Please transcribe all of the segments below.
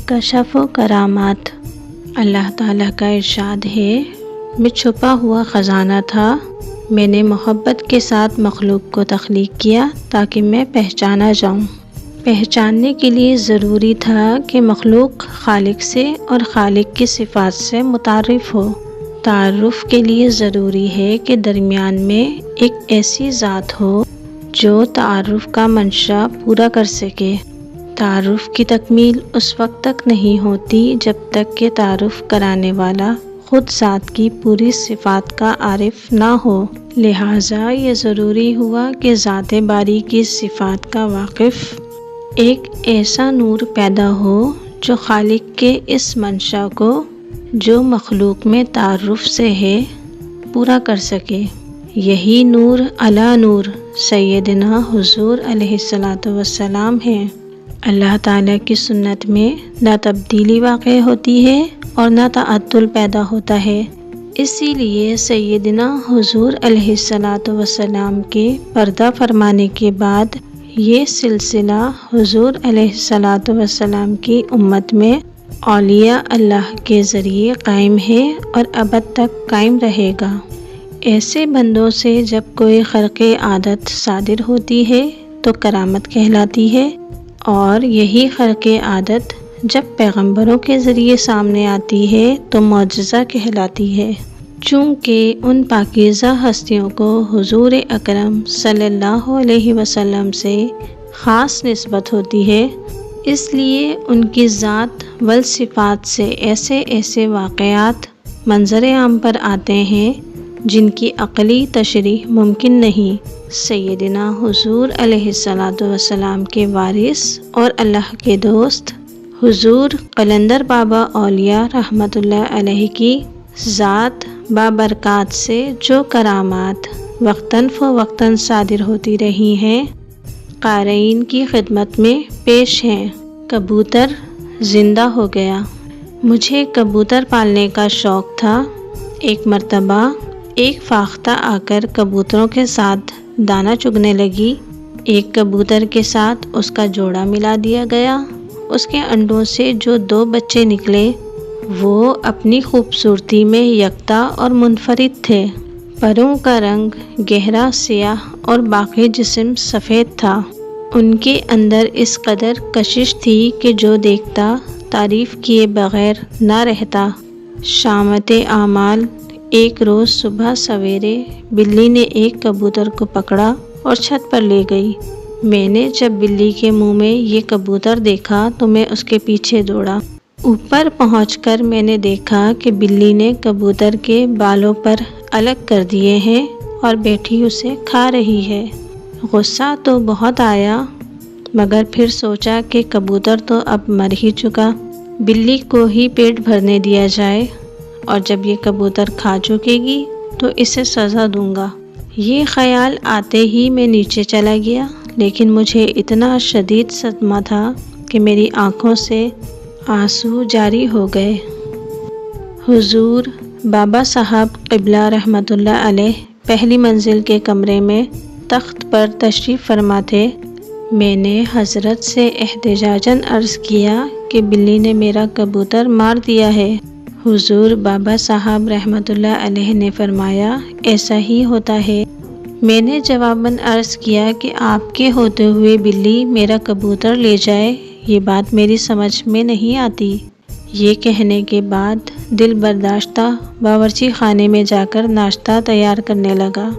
کشف و کرامات۔ اللہ تعالیٰ کا ارشاد ہے، میں چھپا ہوا خزانہ تھا، میں نے محبت کے ساتھ مخلوق کو تخلیق کیا تاکہ میں پہچانا جاؤں۔ پہچاننے کے لیے ضروری تھا کہ مخلوق خالق سے اور خالق کی صفات سے متعارف ہو۔ تعارف کے لیے ضروری ہے کہ درمیان میں ایک ایسی ذات ہو جو تعارف کا منشا پورا کر سکے۔ تعارف کی تکمیل اس وقت تک نہیں ہوتی جب تک کہ تعارف کرانے والا خود ذات کی پوری صفات کا عارف نہ ہو۔ لہٰذا یہ ضروری ہوا کہ ذات باری کی صفات کا واقف ایک ایسا نور پیدا ہو جو خالق کے اس منشا کو جو مخلوق میں تعارف سے ہے پورا کر سکے۔ یہی نور علی نور سیدنا حضور علیہ السلام ہے۔ اللہ تعالیٰ کی سنت میں نہ تبدیلی واقع ہوتی ہے اور نہ تعطل پیدا ہوتا ہے، اسی لیے سیدنا حضور علیہ السلام کے پردہ فرمانے کے بعد یہ سلسلہ حضور علیہ السلام کی امت میں اولیاء اللہ کے ذریعے قائم ہے اور ابد تک قائم رہے گا۔ ایسے بندوں سے جب کوئی خرق عادت صادر ہوتی ہے تو کرامت کہلاتی ہے، اور یہی خرق عادت جب پیغمبروں کے ذریعے سامنے آتی ہے تو معجزہ کہلاتی ہے۔ چونکہ ان پاکیزہ ہستیوں کو حضور اکرم صلی اللہ علیہ وسلم سے خاص نسبت ہوتی ہے، اس لیے ان کی ذات والصفات سے ایسے ایسے واقعات منظر عام پر آتے ہیں جن کی عقلی تشریح ممکن نہیں۔ سیدنا حضور علیہ السلام کے وارث اور اللہ کے دوست حضور قلندر بابا اولیاء رحمۃ اللہ علیہ کی ذات بابرکات سے جو کرامات وقتاً فوقتاً صادر ہوتی رہی ہیں، قارئین کی خدمت میں پیش ہیں۔ کبوتر زندہ ہو گیا۔ مجھے کبوتر پالنے کا شوق تھا۔ ایک مرتبہ ایک فاختہ آ کر کبوتروں کے ساتھ دانہ چگنے لگی۔ ایک کبوتر کے ساتھ اس کا جوڑا ملا دیا گیا۔ اس کے انڈوں سے جو 2 بچے نکلے وہ اپنی خوبصورتی میں یکتا اور منفرد تھے۔ پروں کا رنگ گہرا سیاہ اور باقی جسم سفید تھا۔ ان کے اندر اس قدر کشش تھی کہ جو دیکھتا تعریف کیے بغیر نہ رہتا۔ شامت اعمال ایک روز صبح سویرے بلی نے ایک کبوتر کو پکڑا اور چھت پر لے گئی۔ میں نے جب بلی کے منہ میں یہ کبوتر دیکھا تو میں اس کے پیچھے دوڑا۔ اوپر پہنچ کر میں نے دیکھا کہ بلی نے کبوتر کے بالوں پر الگ کر دیے ہیں اور بیٹھی اسے کھا رہی ہے۔ غصہ تو بہت آیا، مگر پھر سوچا کہ کبوتر تو اب مر ہی چکا، بلی کو ہی پیٹ بھرنے دیا جائے، اور جب یہ کبوتر کھا چکے گی تو اسے سزا دوں گا۔ یہ خیال آتے ہی میں نیچے چلا گیا، لیکن مجھے اتنا شدید صدمہ تھا کہ میری آنکھوں سے آنسو جاری ہو گئے۔ حضور بابا صاحب قبلہ رحمۃ اللہ علیہ پہلی منزل کے کمرے میں تخت پر تشریف فرما تھے۔ میں نے حضرت سے احتجاجاً عرض کیا کہ بلی نے میرا کبوتر مار دیا ہے۔ حضور بابا صاحب رحمۃ اللہ علیہ نے فرمایا، ایسا ہی ہوتا ہے۔ میں نے جواباً عرض کیا کہ آپ کے ہوتے ہوئے بلی میرا کبوتر لے جائے، یہ بات میری سمجھ میں نہیں آتی۔ یہ کہنے کے بعد دل برداشتہ باورچی خانے میں جا کر ناشتہ تیار کرنے لگا۔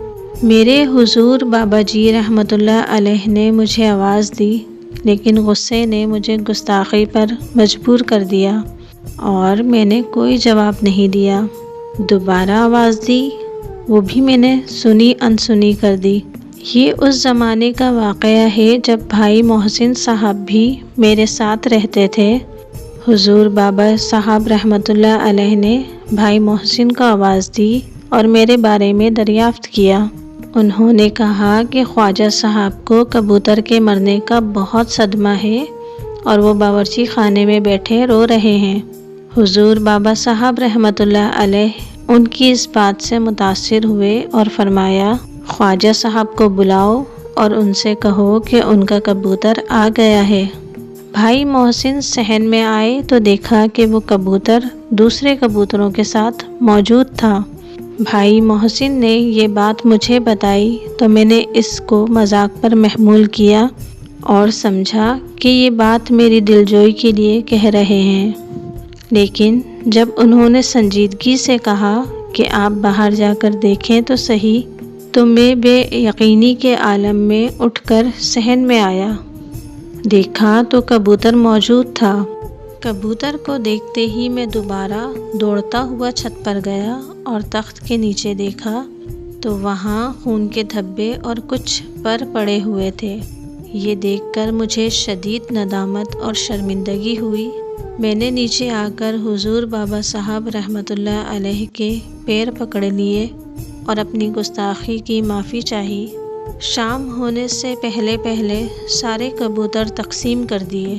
میرے حضور بابا جی رحمۃ اللہ علیہ نے مجھے آواز دی، لیکن غصے نے مجھے گستاخی پر مجبور کر دیا اور میں نے کوئی جواب نہیں دیا۔ دوبارہ آواز دی، وہ بھی میں نے سنی انسنی کر دی۔ یہ اس زمانے کا واقعہ ہے جب بھائی محسن صاحب بھی میرے ساتھ رہتے تھے۔ حضور بابا صاحب رحمۃ اللہ علیہ نے بھائی محسن کو آواز دی اور میرے بارے میں دریافت کیا۔ انہوں نے کہا کہ خواجہ صاحب کو کبوتر کے مرنے کا بہت صدمہ ہے اور وہ باورچی خانے میں بیٹھے رو رہے ہیں۔ حضور بابا صاحب رحمۃ اللہ علیہ ان کی اس بات سے متاثر ہوئے اور فرمایا، خواجہ صاحب کو بلاؤ اور ان سے کہو کہ ان کا کبوتر آ گیا ہے۔ بھائی محسن صحن میں آئے تو دیکھا کہ وہ کبوتر دوسرے کبوتروں کے ساتھ موجود تھا۔ بھائی محسن نے یہ بات مجھے بتائی تو میں نے اس کو مذاق پر محمول کیا اور سمجھا کہ یہ بات میری دلجوئی کے لیے کہہ رہے ہیں، لیکن جب انہوں نے سنجیدگی سے کہا کہ آپ باہر جا کر دیکھیں تو صحیح، تو میں بے یقینی کے عالم میں اٹھ کر صحن میں آیا۔ دیکھا تو کبوتر موجود تھا۔ کبوتر کو دیکھتے ہی میں دوبارہ دوڑتا ہوا چھت پر گیا اور تخت کے نیچے دیکھا تو وہاں خون کے دھبے اور کچھ پر پڑے ہوئے تھے۔ یہ دیکھ کر مجھے شدید ندامت اور شرمندگی ہوئی۔ میں نے نیچے آ کر حضور بابا صاحب رحمۃ اللہ علیہ کے پیر پکڑ لیے اور اپنی گستاخی کی معافی چاہی۔ شام ہونے سے پہلے سارے کبوتر تقسیم کر دیے۔